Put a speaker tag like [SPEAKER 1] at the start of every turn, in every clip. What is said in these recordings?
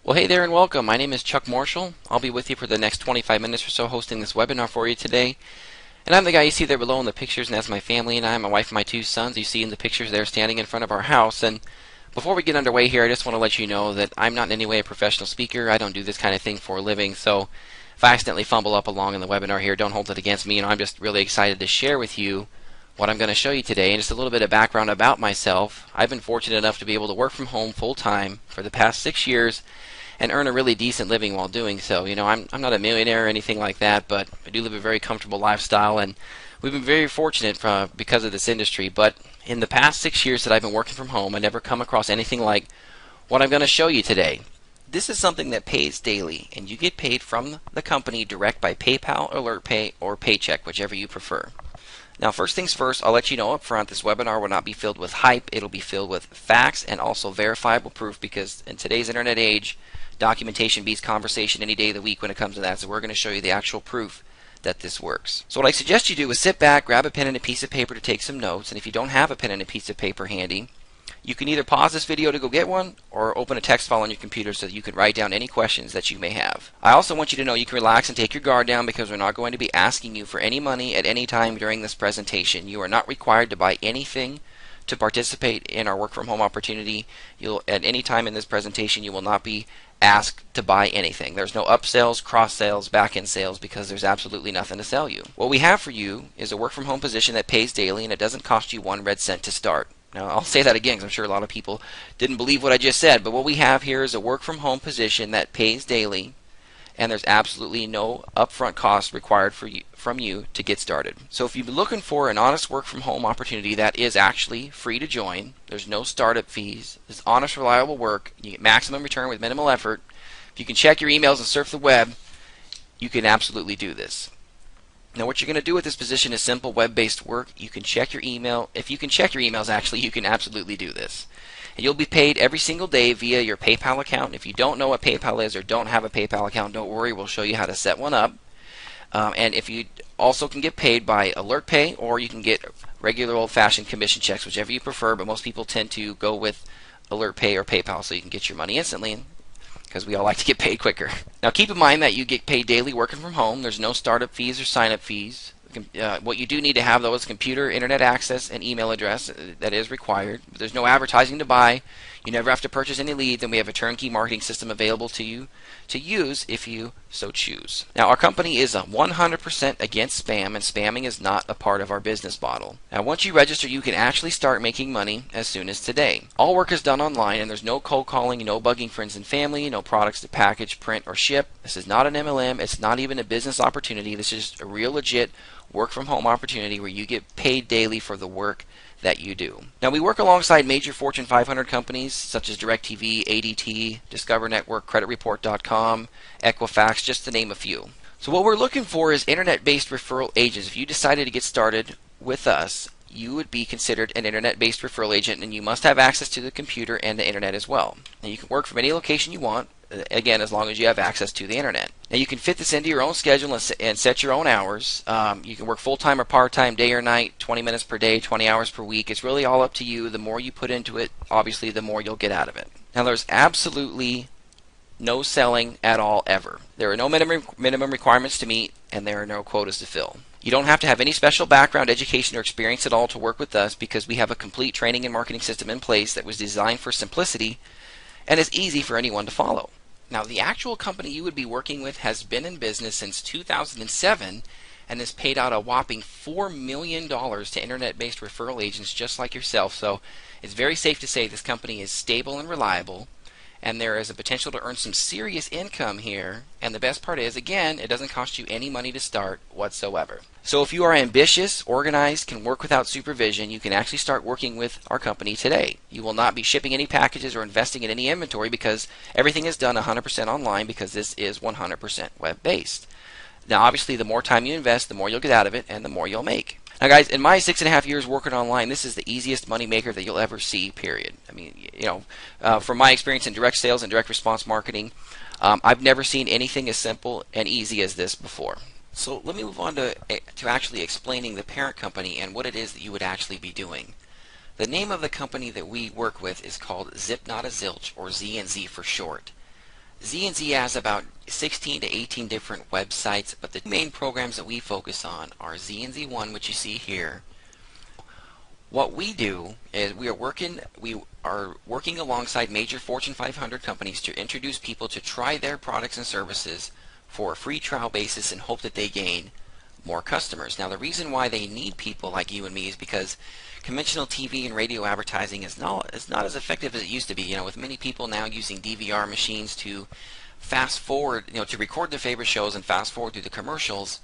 [SPEAKER 1] Well, hey there and welcome. My name is Chuck Marshall. I'll be with you for the next 25 minutes or so hosting this webinar for you today. And I'm the guy you see there below in the pictures, and that's my family and I, my wife and my two sons. You see in the pictures there standing in front of our house. And before we get underway here, I just want to let you know that I'm not in any way a professional speaker. I don't do this kind of thing for a living. So if I accidentally fumble up along in the webinar here, don't hold it against me. I'm just really excited to share with you what I'm going to show you today, and just a little bit of background about myself. I've been fortunate enough to be able to work from home full-time for the past 6 years and earn a really decent living while doing so. You know, I'm not a millionaire or anything like that, but I do live a very comfortable lifestyle, and we've been very fortunate because of this industry. But in the past 6 years that I've been working from home, I never come across anything like what I'm going to show you today. This is something that pays daily, and you get paid from the company direct by PayPal, AlertPay, or Paycheck, whichever you prefer. Now, first things first, I'll let you know up front, this webinar will not be filled with hype. It'll be filled with facts and also verifiable proof, because in today's internet age, documentation beats conversation any day of the week when it comes to that. So we're going to show you the actual proof that this works. So what I suggest you do is sit back, grab a pen and a piece of paper to take some notes. And if you don't have a pen and a piece of paper handy, you can either pause this video to go get one or open a text file on your computer so that you can write down any questions that you may have. I also want you to know you can relax and take your guard down, because we're not going to be asking you for any money at any time during this presentation. You are not required to buy anything to participate in our work from home opportunity. At any time in this presentation, you will not be asked to buy anything. There's no upsells, cross sales, back end sales, because there's absolutely nothing to sell you. What we have for you is a work from home position that pays daily, and it doesn't cost you 1 red cent to start. Now, I'll say that again because I'm sure a lot of people didn't believe what I just said, but what we have here is a work from home position that pays daily, and there's absolutely no upfront cost required from you to get started. So if you're looking for an honest work from home opportunity that is actually free to join, there's no startup fees, it's honest, reliable work, you get maximum return with minimal effort, if you can check your emails and surf the web, you can absolutely do this. Now, what you're going to do with this position is simple web-based work. You can check your email. If you can check your emails, actually, you can absolutely do this. And you'll be paid every single day via your PayPal account. If you don't know what PayPal is or don't have a PayPal account, don't worry. We'll show you how to set one up. And if you also can get paid by AlertPay, or you can get regular old-fashioned commission checks, whichever you prefer, but most people tend to go with AlertPay or PayPal so you can get your money instantly, because we all like to get paid quicker. Now, keep in mind that you get paid daily working from home. There's no startup fees or sign-up fees. What you do need to have, though, is computer, internet access, and email address. That is required. But there's no advertising to buy. You never have to purchase any leads, and we have a turnkey marketing system available to you to use if you so choose. Now, our company is 100% against spam, and spamming is not a part of our business model. Now, once you register, you can actually start making money as soon as today. All work is done online, and there's no cold calling, no bugging friends and family, no products to package, print, or ship. This is not an MLM. It's not even a business opportunity. This is a real legit work from home opportunity where you get paid daily for the work that you do. Now, we work alongside major Fortune 500 companies such as DirecTV, ADT, Discover Network, CreditReport.com, Equifax, just to name a few. So what we're looking for is internet-based referral agents. If you decided to get started with us, you would be considered an internet-based referral agent, and you must have access to the computer and the internet as well. Now, you can work from any location you want, again, as long as you have access to the internet. Now, you can fit this into your own schedule and set your own hours. You can work full-time or part-time, day or night, 20 minutes per day, 20 hours per week. It's really all up to you. The more you put into it, obviously, the more you'll get out of it. Now, there's absolutely no selling at all, ever. There are no minimum requirements to meet, and there are no quotas to fill. You don't have to have any special background, education, or experience at all to work with us, because we have a complete training and marketing system in place that was designed for simplicity and is easy for anyone to follow. Now, the actual company you would be working with has been in business since 2007 and has paid out a whopping $4 million to internet-based referral agents just like yourself. So it's very safe to say this company is stable and reliable, and there is a potential to earn some serious income here. And the best part is, again, it doesn't cost you any money to start whatsoever. So if you are ambitious, organized, can work without supervision, you can actually start working with our company today. You will not be shipping any packages or investing in any inventory, because everything is done 100% online, because this is 100% web-based. Now, obviously, the more time you invest, the more you'll get out of it, and the more you'll make. Now, guys, in my 6.5 years working online, this is the easiest money maker that you'll ever see, period. I mean, from my experience in direct sales and direct response marketing, I've never seen anything as simple and easy as this before. So let me move on to actually explaining the parent company and what it is that you would actually be doing. The name of the company that we work with is called Zip Not a Zilch, or Z&Z for short. Z&Z has about 16 to 18 different websites, but the main programs that we focus on are Z&Z1, which you see here. What we do is we are working alongside major Fortune 500 companies to introduce people to try their products and services for a free trial basis and hope that they gain more customers. Now, the reason why they need people like you and me is because conventional TV and radio advertising is not as effective as it used to be. You know, with many people now using DVR machines to fast forward, you know, to record their favorite shows and fast forward through the commercials,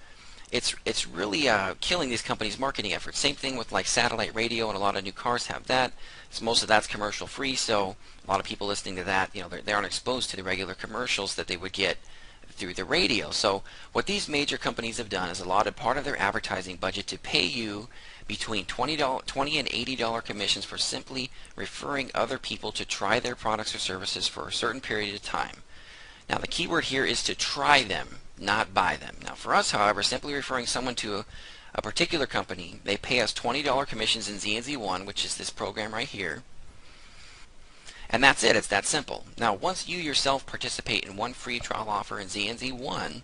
[SPEAKER 1] it's really killing these companies' marketing efforts. Same thing with like satellite radio, and a lot of new cars have that. So most of that's commercial free, so a lot of people listening to that, you know, they aren't exposed to the regular commercials that they would get through the radio. So what these major companies have done is allotted part of their advertising budget to pay you between $20 and $80 commissions for simply referring other people to try their products or services for a certain period of time. Now, the key word here is to try them, not buy them. Now, for us, however, simply referring someone to a particular company, they pay us $20 commissions in Z&Z1, which is this program right here. And that's it. It's that simple. Now, once you yourself participate in one free trial offer in Z&Z1,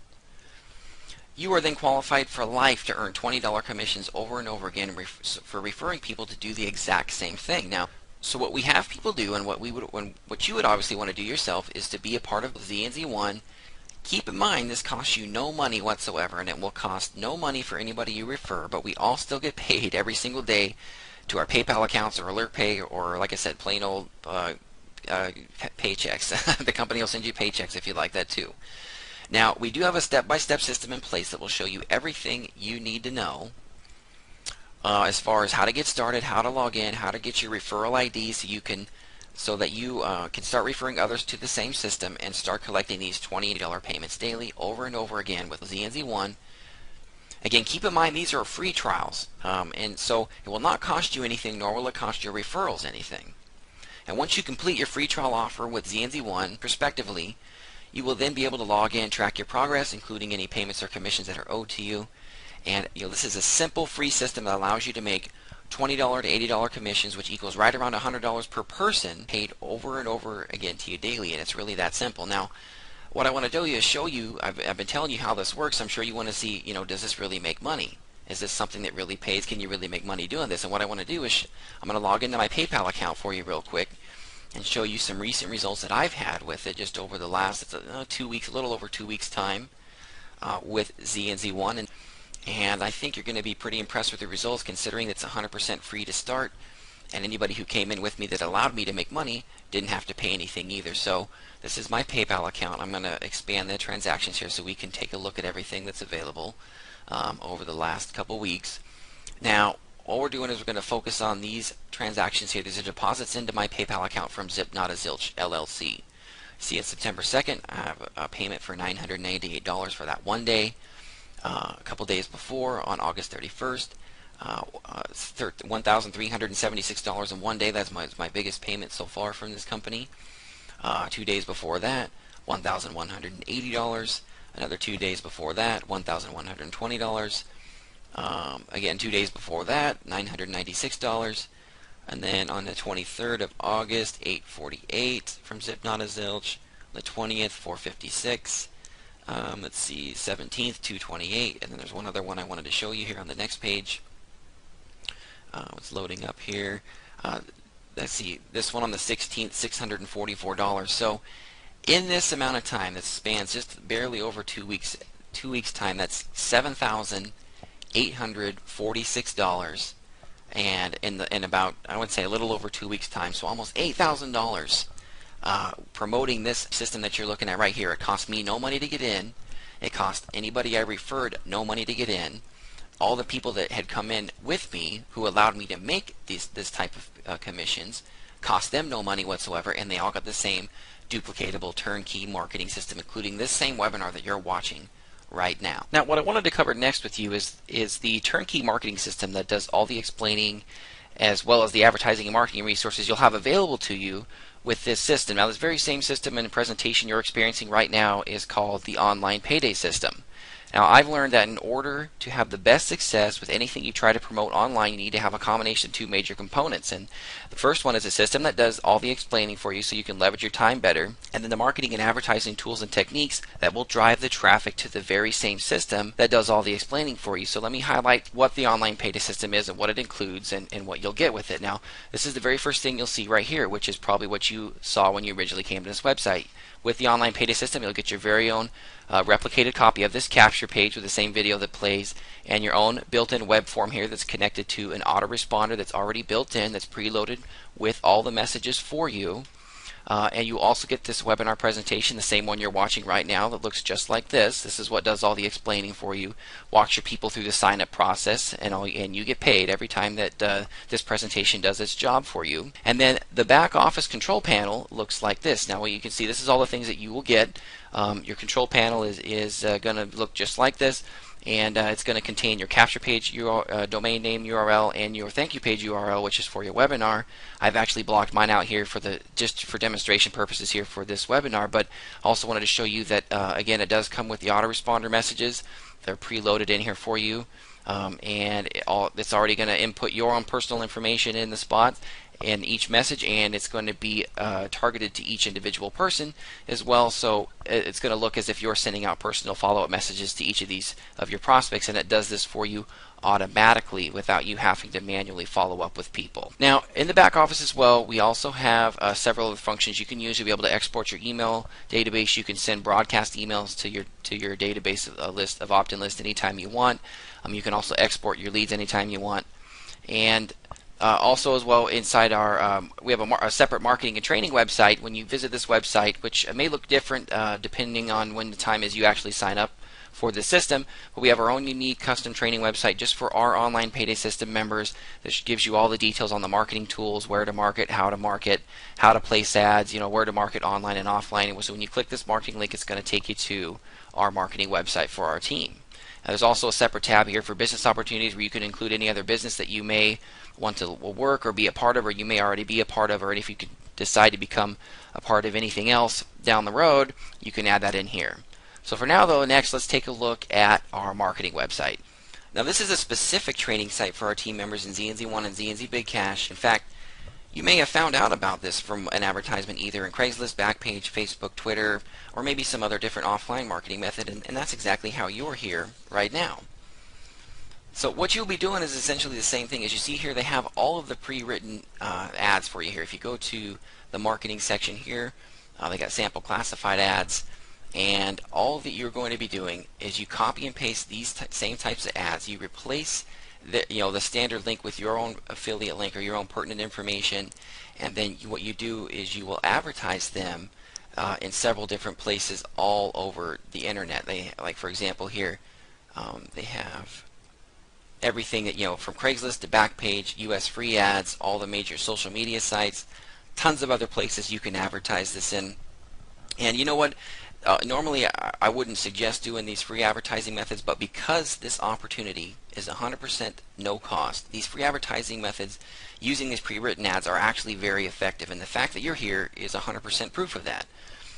[SPEAKER 1] you are then qualified for life to earn $20 commissions over and over again for referring people to do the exact same thing. Now, so what we have people do, and what you would obviously want to do yourself, is to be a part of Z&Z1. Keep in mind, this costs you no money whatsoever, and it will cost no money for anybody you refer, but we all still get paid every single day to our PayPal accounts or AlertPay, or like I said, plain old paychecks. The company will send you paychecks if you like that too. Now, we do have a step-by-step system in place that will show you everything you need to know as far as how to get started, how to log in, how to get your referral ID so that you can start referring others to the same system and start collecting these $20 payments daily over and over again with Z&Z1. Again, keep in mind these are free trials, and so it will not cost you anything, nor will it cost your referrals anything. And once you complete your free trial offer with Z&Z1, respectively, you will then be able to log in, track your progress, including any payments or commissions that are owed to you. And this is a simple free system that allows you to make $20 to $80 commissions, which equals right around $100 per person, paid over and over again to you daily. And it's really that simple. Now, what I want to do is show you, I've been telling you how this works. I'm sure you want to see, does this really make money? Is this something that really pays? Can you really make money doing this? And what I want to do is I'm going to log into my PayPal account for you real quick and show you some recent results that I've had with it just over the last 2 weeks, a little over 2 weeks time with Z&Z1. And I think you're going to be pretty impressed with the results, considering it's 100% free to start, and anybody who came in with me that allowed me to make money didn't have to pay anything either. So this is my PayPal account. I'm going to expand the transactions here so we can take a look at everything that's available over the last couple weeks. Now, all we're doing is we're going to focus on these transactions here. These are deposits into my PayPal account from Zip Not a Zilch LLC. See, it's September 2nd. I have a payment for $988 for that one day. A couple days before, on August 31st, $1,376 in one day. That's my biggest payment so far from this company. 2 days before that, $1,180. Another 2 days before that, $1,120. Again, 2 days before that, $996. And then on the 23rd of August, $848 from Zip Not a Zilch. The 20th, $456. Let's see, 17th, $228, and then there's one other one I wanted to show you here on the next page. It's loading up here. Let's see, this one on the 16th, $644. So in this amount of time that spans just barely over 2 weeks, 2 weeks time, that's $7,846, and in about, I would say, a little over 2 weeks time, so almost $8,000. Promoting this system that you're looking at right here. It cost me no money to get in. It cost anybody I referred no money to get in. All the people that had come in with me who allowed me to make this type of commissions cost them no money whatsoever, and they all got the same duplicatable turnkey marketing system, including this same webinar that you're watching right now. Now, what I wanted to cover next with you is the turnkey marketing system that does all the explaining as well as the advertising and marketing resources you'll have available to you with this system. Now, this very same system and presentation you're experiencing right now is called the online payday system. Now, I've learned that in order to have the best success with anything you try to promote online, you need to have a combination of two major components. And the first one is a system that does all the explaining for you so you can leverage your time better, and then the marketing and advertising tools and techniques that will drive the traffic to the very same system that does all the explaining for you. So let me highlight what the online pay system is and what it includes and what you'll get with it. Now, this is the very first thing you'll see right here, which is probably what you saw when you originally came to this website. With the online payday system, you'll get your very own replicated copy of this capture page with the same video that plays, and your own built-in web form here that's connected to an autoresponder that's already built in, that's preloaded with all the messages for you. And you also get this webinar presentation, the same one you're watching right now, that looks just like this. This is what does all the explaining for you, walks your people through the sign-up process, and you get paid every time that this presentation does its job for you. And then the back office control panel looks like this. Now, you can see this is all the things that you will get. Your control panel is going to look just like this. And it's going to contain your capture page domain name URL and your thank you page URL, which is for your webinar. I've actually blocked mine out here just for demonstration purposes here for this webinar, but also wanted to show you that again, it does come with the autoresponder messages. They're preloaded in here for you, and it's already going to input your own personal information in the spot in each message, and it's going to be targeted to each individual person as well. So it's going to look as if you're sending out personal follow-up messages to each of your prospects, and it does this for you automatically without you having to manually follow up with people. Now, in the back office as well, we also have several other functions you can use. You'll be able to export your email database. You can send broadcast emails to your database list of opt-in list anytime you want. You can also export your leads anytime you want. And also as well, inside our we have a separate marketing and training website. When you visit this website, which may look different depending on when the time is you actually sign up for the system, but we have our own unique custom training website just for our online payday system members that gives you all the details on the marketing tools, where to market, how to place ads, where to market online and offline. And so when you click this marketing link, it's going to take you to our marketing website for our team. There's also a separate tab here for business opportunities where you can include any other business that you may want to work or be a part of, or you may already be a part of, or if you could decide to become a part of anything else down the road, you can add that in here. So for now though, next let's take a look at our marketing website. Now this is a specific training site for our team members in ZNZ1 and ZNZ Big Cash. In fact, you may have found out about this from an advertisement either in Craigslist, Backpage, Facebook, Twitter, or maybe some other different offline marketing method, and that's exactly how you're here right now. So what you'll be doing is essentially the same thing. As you see here, they have all of the pre-written ads for you here. If you go to the marketing section here, they got sample classified ads, and all that you're going to be doing is you copy and paste these same types of ads. You replace the standard link with your own affiliate link or your own pertinent information, and then what you do is you will advertise them in several different places all over the internet. Like for example here, they have everything that from Craigslist to Backpage, US free ads, all the major social media sites, tons of other places you can advertise this in. And you know what? Normally I wouldn't suggest doing these free advertising methods, but because this opportunity is 100% no cost, these free advertising methods using these pre-written ads are actually very effective, and the fact that you're here is 100% proof of that.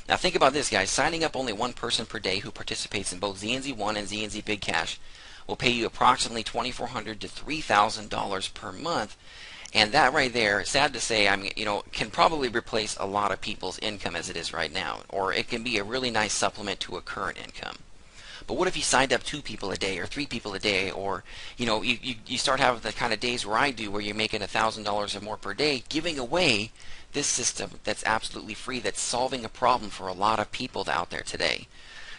[SPEAKER 1] Now think about this, guys. Signing up only one person per day who participates in both ZNZ1 and ZNZ Big Cash will pay you approximately $2,400 to $3,000 per month. And that right there, sad to say, can probably replace a lot of people's income as it is right now, or it can be a really nice supplement to a current income. But what if you signed up 2 people a day or 3 people a day, or you start having the kind of days where I do, where you're making $1,000 or more per day, giving away this system that's absolutely free, that's solving a problem for a lot of people out there today.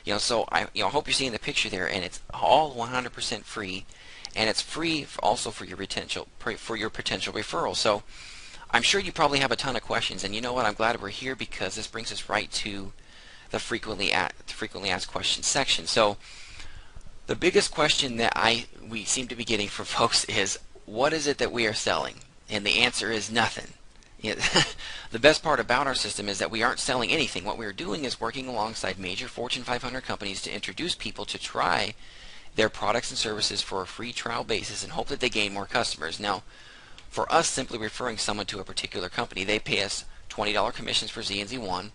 [SPEAKER 1] So I hope you're seeing the picture there, and it's all 100% free. And it's free also for your potential referral. So I'm sure you probably have a ton of questions, and you know what? I'm glad we're here because this brings us right to the frequently asked questions section. So the biggest question that we seem to be getting from folks is, what is it that we are selling? And the answer is nothing. The best part about our system is that we aren't selling anything. What we're doing is working alongside major Fortune 500 companies to introduce people to try their products and services for a free trial basis and hope that they gain more customers. Now, for us simply referring someone to a particular company, they pay us $20 commissions for ZNZ1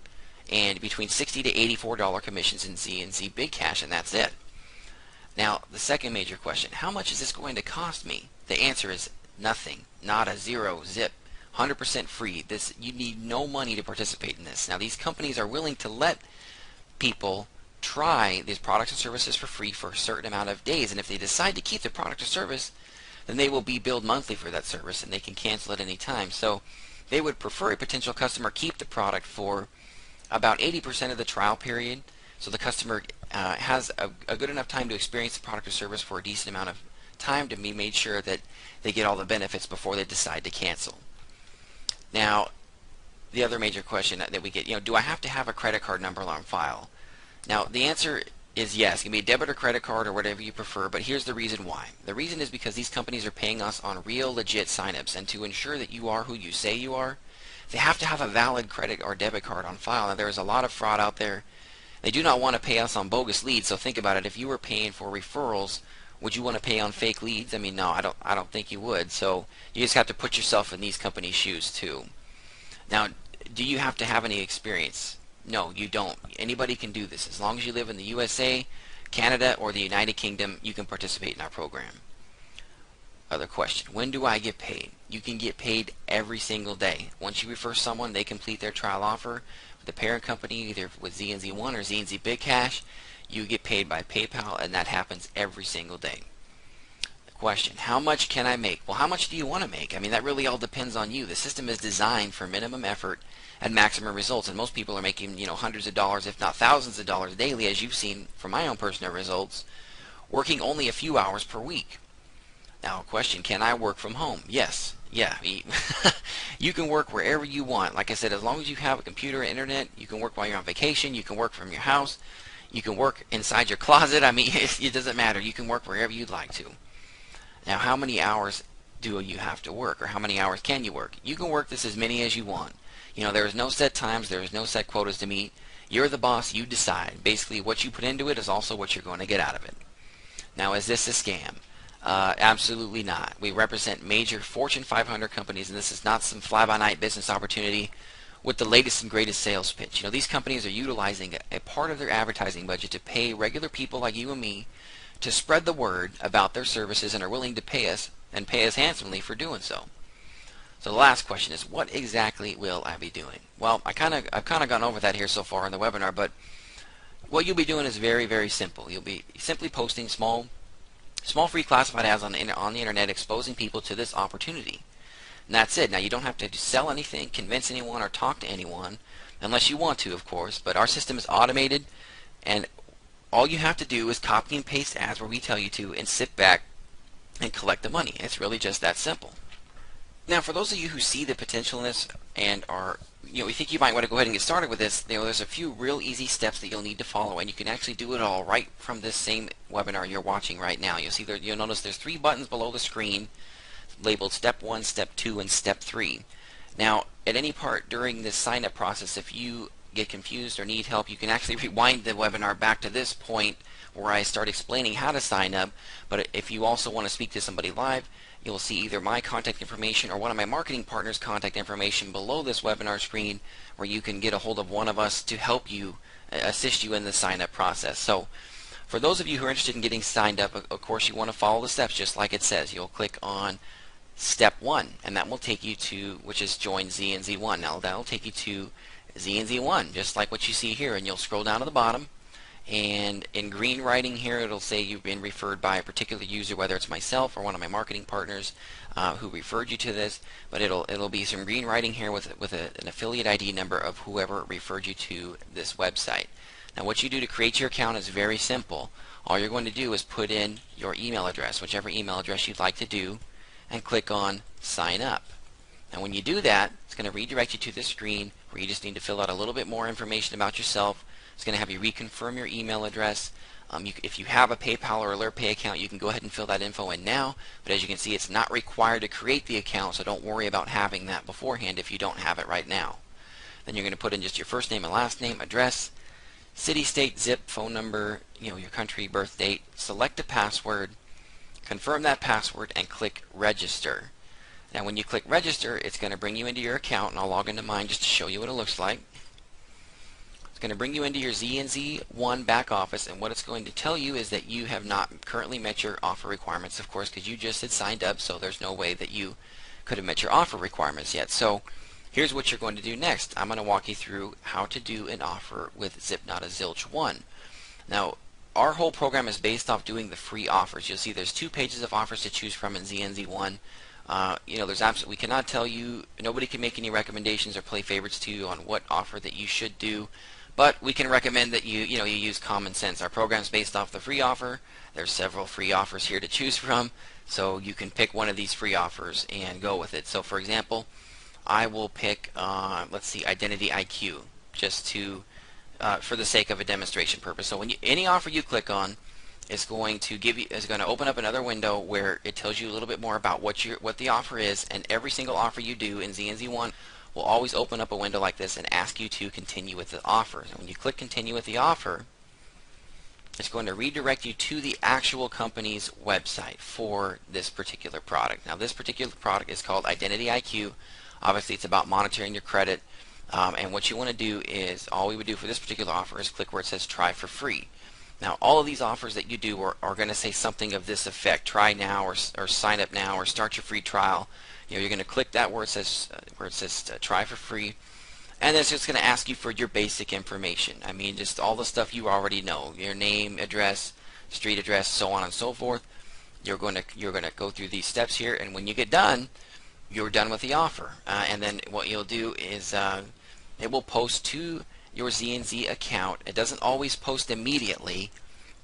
[SPEAKER 1] and between $60 to $84 commissions in ZNZ Big Cash, and that's it. Now, the second major question, how much is this going to cost me? The answer is nothing, nada, zero, zip, 100% free. You need no money to participate in this. Now, these companies are willing to let people try these products and services for free for a certain amount of days, and if they decide to keep the product or service, then they will be billed monthly for that service, and they can cancel at any time. So they would prefer a potential customer keep the product for about 80% of the trial period, so the customer has a good enough time to experience the product or service for a decent amount of time to be made sure that they get all the benefits before they decide to cancel. Now, the other major question that we get, do I have to have a credit card number on file? Now, the answer is yes. It can be a debit or credit card or whatever you prefer, but here's the reason why. The reason is because these companies are paying us on real, legit signups, and to ensure that you are who you say you are, they have to have a valid credit or debit card on file. Now, there is a lot of fraud out there. They do not want to pay us on bogus leads, so think about it. If you were paying for referrals, would you want to pay on fake leads? I mean, no, I don't think you would. So you just have to put yourself in these companies' shoes too. Now, do you have to have any experience? No, you don't. Anybody can do this. As long as you live in the USA, Canada, or the United Kingdom, you can participate in our program. Other question, when do I get paid? You can get paid every single day. Once you refer someone, they complete their trial offer with the parent company, either with ZNZ1 or ZNZ Big Cash, you get paid by PayPal, and that happens every single day. The question, how much can I make? Well, how much do you want to make? I mean, that really all depends on you. The system is designed for minimum effort and maximum results, and most people are making, hundreds of dollars, if not thousands of dollars daily, as you've seen from my own personal results, working only a few hours per week. Now, question, can I work from home? Yes. Yeah. You can work wherever you want. Like I said, as long as you have a computer and internet, you can work while you're on vacation, you can work from your house, you can work inside your closet. I mean, it doesn't matter. You can work wherever you'd like to. Now, how many hours do you have to work, or how many hours can you work? You can work this as many as you want. There is no set times, there is no set quotas to meet. You're the boss, you decide. Basically, what you put into it is also what you're going to get out of it. Now, is this a scam? Absolutely not. We represent major Fortune 500 companies, and this is not some fly-by-night business opportunity with the latest and greatest sales pitch. These companies are utilizing a part of their advertising budget to pay regular people like you and me to spread the word about their services, and are willing to pay us, and pay us handsomely for doing so. So the last question is, what exactly will I be doing? Well, I've kind of gone over that here so far in the webinar, but what you'll be doing is very, very simple. You'll be simply posting small free classified ads on the internet, exposing people to this opportunity. And that's it. Now, you don't have to sell anything, convince anyone, or talk to anyone, unless you want to, of course. But our system is automated, and all you have to do is copy and paste ads where we tell you to, and sit back and collect the money. It's really just that simple. Now, for those of you who see the potential in this and are, you think you might want to go ahead and get started with this, there's a few real easy steps that you'll need to follow, and you can actually do it all right from this same webinar you're watching right now. You'll notice there's 3 buttons below the screen labeled Step 1, Step 2, and Step 3. Now, at any part during this sign-up process, if you get confused or need help, you can actually rewind the webinar back to this point where I start explaining how to sign up. But if you also want to speak to somebody live, you'll see either my contact information or one of my marketing partners' contact information below this webinar screen, where you can get a hold of one of us to help you, assist you in the sign-up process. So for those of you who are interested in getting signed up, of course you want to follow the steps just like it says. You'll click on Step 1, and that will take you to, which is Join ZNZ1. Now that will take you to ZNZ1, just like what you see here, and you'll scroll down to the bottom, and in green writing here it'll say you've been referred by a particular user, whether it's myself or one of my marketing partners who referred you to this. But it'll be some green writing here with an affiliate ID number of whoever referred you to this website. Now, what you do to create your account is very simple. All you're going to do is put in your email address, whichever email address you'd like to do, and click on Sign Up. And when you do that, it's going to redirect you to this screen where you just need to fill out a little bit more information about yourself. It's going to have you reconfirm your email address. If you have a PayPal or AlertPay account, you can go ahead and fill that info in now. But as you can see, it's not required to create the account, so don't worry about having that beforehand if you don't have it right now. Then you're going to put in just your first name and last name, address, city, state, zip, phone number, your country, birth date. Select a password, confirm that password, and click Register. Now, when you click Register, it's going to bring you into your account, and I'll log into mine just to show you what it looks like. It's going to bring you into your ZNZ1 back office, and what it's going to tell you is that you have not currently met your offer requirements, of course, because you just had signed up, so there's no way that you could have met your offer requirements yet. So here's what you're going to do next. I'm going to walk you through how to do an offer with Zipnota Zilch 1. Now, our whole program is based off doing the free offers. You'll see there's 2 pages of offers to choose from in ZNZ1. There's absolutely, we cannot tell you, nobody can make any recommendations or play favorites to you on what offer that you should do, but we can recommend that you use common sense. Our program is based off the free offer. There's several free offers here to choose from, so you can pick one of these free offers and go with it. So for example, I will pick, let's see, Identity IQ, just to for the sake of a demonstration purpose. So when any offer you click on is going to open up another window where it tells you a little bit more about what the offer is, and every single offer you do in ZNZ1 will always open up a window like this and ask you to continue with the offer. And when you click continue with the offer, it's going to redirect you to the actual company's website for this particular product. Now this particular product is called Identity IQ. Obviously it's about monitoring your credit. And what you want to do is, all we would do for this particular offer is click where it says try for free. Now all of these offers that you do are going to say something of this effect: try now, or sign up now, or start your free trial. You're going to click that where it says try for free, and it's just going to ask you for your basic information. I mean, just all the stuff you already know: your name, address, street address, so on and so forth. You're going to go through these steps here, and when you get done, you're done with the offer. And then what you'll do is it will post to your ZNZ account. It doesn't always post immediately,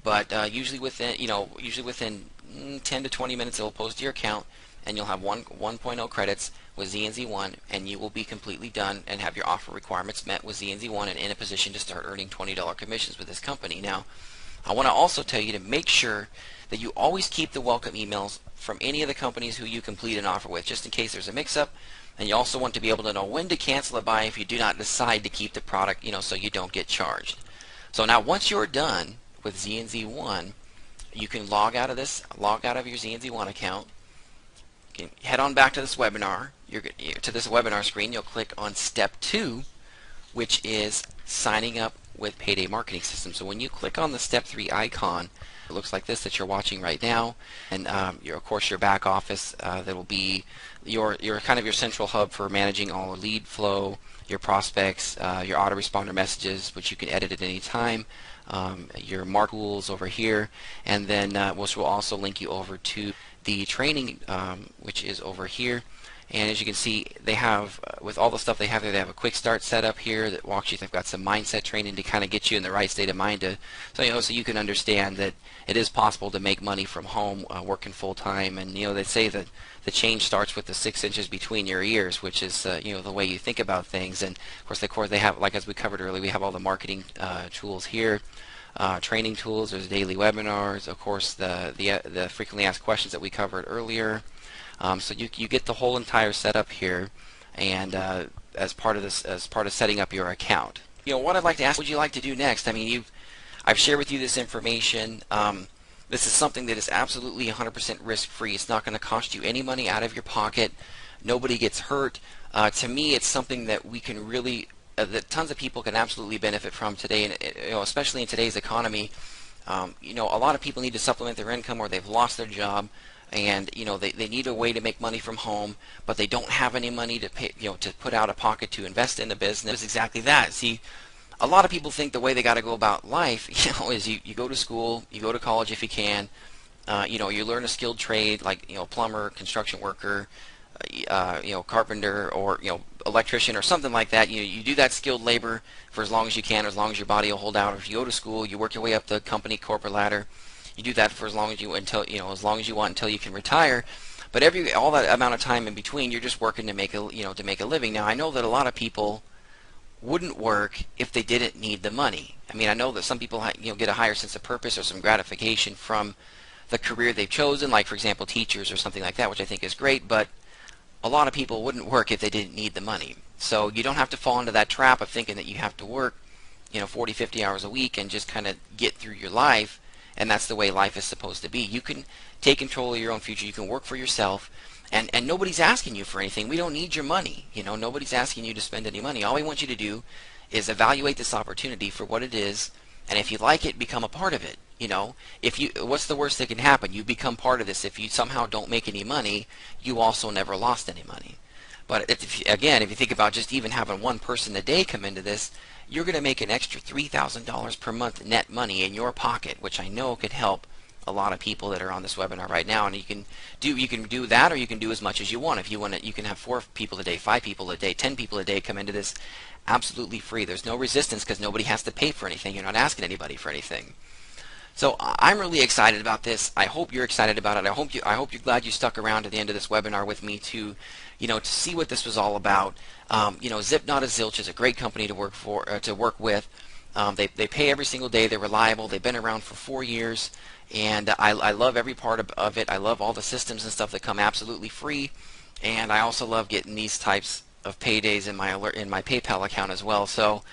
[SPEAKER 1] but usually within 10 to 20 minutes it will post to your account, and you'll have 1.0 credits with ZNZ1, and you will be completely done and have your offer requirements met with ZNZ1 and in a position to start earning $20 commissions with this company. Now, I want to also tell you to make sure that you always keep the welcome emails from any of the companies who you complete an offer with, just in case there's a mix-up. And you also want to be able to know when to cancel a buy if you do not decide to keep the product, so you don't get charged. So now once you're done with ZNZ1, you can log out of your ZNZ1 account. You can head on back to this webinar. To this webinar screen, you'll click on step 2, which is signing up with Payday Marketing System. So when you click on the step 3 icon, it looks like this that you're watching right now, and of course your back office that will be your kind of your central hub for managing all lead flow, your prospects, your autoresponder messages, which you can edit at any time, your mark tools over here, and then which will also link you over to the training, which is over here. And as you can see, they have, with all the stuff they have there, they have a quick start setup here that walks you. They've got some mindset training to kind of get you in the right state of mind so you can understand that it is possible to make money from home, working full time. And they say that the change starts with the 6 inches between your ears, which is the way you think about things. And of course they have, like as we covered earlier, we have all the marketing tools here. Training tools, there's daily webinars, of course the frequently asked questions that we covered earlier. So you get the whole entire setup here, and as part of setting up your account. What I'd like to ask, what would you like to do next? I mean, I've shared with you this information. This is something that is absolutely 100% risk-free. It's not going to cost you any money out of your pocket. Nobody gets hurt. To me, it's something that we can really, that tons of people can absolutely benefit from today, and especially in today's economy. A lot of people need to supplement their income, or they've lost their job, and they need a way to make money from home, but they don't have any money to pay, to put out of pocket to invest in the business. It's exactly that. See, a lot of people think the way they got to go about life, is you go to school, you go to college if you can, you learn a skilled trade like plumber, construction worker, carpenter, or electrician or something like that. You do that skilled labor for as long as you can, as long as your body will hold out. If you go to school, you work your way up the company corporate ladder. You do that for as long as you want until you can retire. But all that amount of time in between, you're just working to make a living. Now I know that a lot of people wouldn't work if they didn't need the money. I mean, I know that some people get a higher sense of purpose or some gratification from the career they've chosen, like for example teachers or something like that, which I think is great. But a lot of people wouldn't work if they didn't need the money. So you don't have to fall into that trap of thinking that you have to work 40, 50 hours a week and just kind of get through your life. And that's the way life is supposed to be. You can take control of your own future. You can work for yourself, and nobody's asking you for anything. We don't need your money. Nobody's asking you to spend any money. All we want you to do is evaluate this opportunity for what it is, and if you like it, become a part of it. You know, if you, what's the worst that can happen? You become part of this. If you somehow don't make any money, you also never lost any money. But again, if you think about just even having one person a day come into this, you're going to make an extra $3,000 per month net money in your pocket, which I know could help a lot of people that are on this webinar right now. And you can do that, or you can do as much as you want. If you want to, you can have 4 people a day, 5 people a day, 10 people a day come into this absolutely free. There's no resistance because nobody has to pay for anything. You're not asking anybody for anything. So I'm really excited about this. I hope you're excited about it. I hope you're glad you stuck around to the end of this webinar with me to, to see what this was all about. Zip Not a Zilch is a great company to work for, to work with. They pay every single day. They're reliable. They've been around for 4 years, and I love every part of it. I love all the systems and stuff that come absolutely free, and I also love getting these types of paydays in my PayPal account as well. So,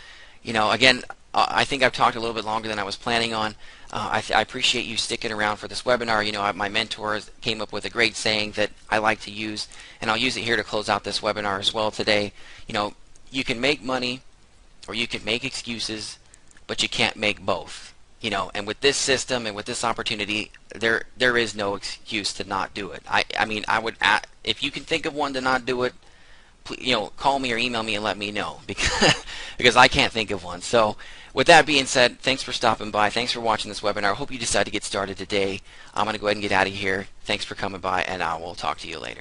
[SPEAKER 1] again, I think I've talked a little bit longer than I was planning on. I appreciate you sticking around for this webinar. My mentor came up with a great saying that I like to use, and I'll use it here to close out this webinar as well today. You can make money or you can make excuses, but you can't make both. And with this system and with this opportunity, there is no excuse to not do it. I mean, if you can think of one to not do it, call me or email me and let me know, because I can't think of one. So with that being said, thanks for stopping by. Thanks for watching this webinar. I hope you decide to get started today. I'm going to go ahead and get out of here. Thanks for coming by, and I will talk to you later.